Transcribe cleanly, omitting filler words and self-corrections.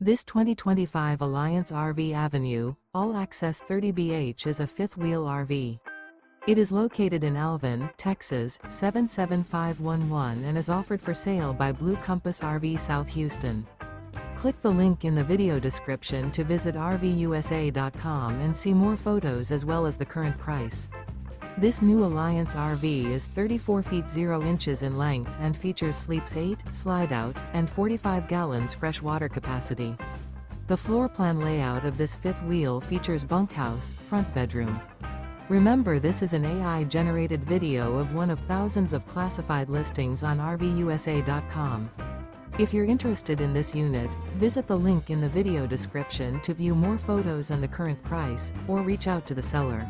This 2025 Alliance RV Avenue, all-access 30BH is a fifth-wheel RV. It is located in Alvin, Texas, 77511 and is offered for sale by Blue Compass RV South Houston. Click the link in the video description to visit RVUSA.com and see more photos as well as the current price. This new Alliance RV is 34 feet 0 inches in length and features sleeps 8, slide-out, and 45 gallons fresh water capacity. The floor plan layout of this fifth wheel features bunkhouse, front bedroom. Remember, this is an AI-generated video of one of thousands of classified listings on RVUSA.com. If you're interested in this unit, visit the link in the video description to view more photos and the current price, or reach out to the seller.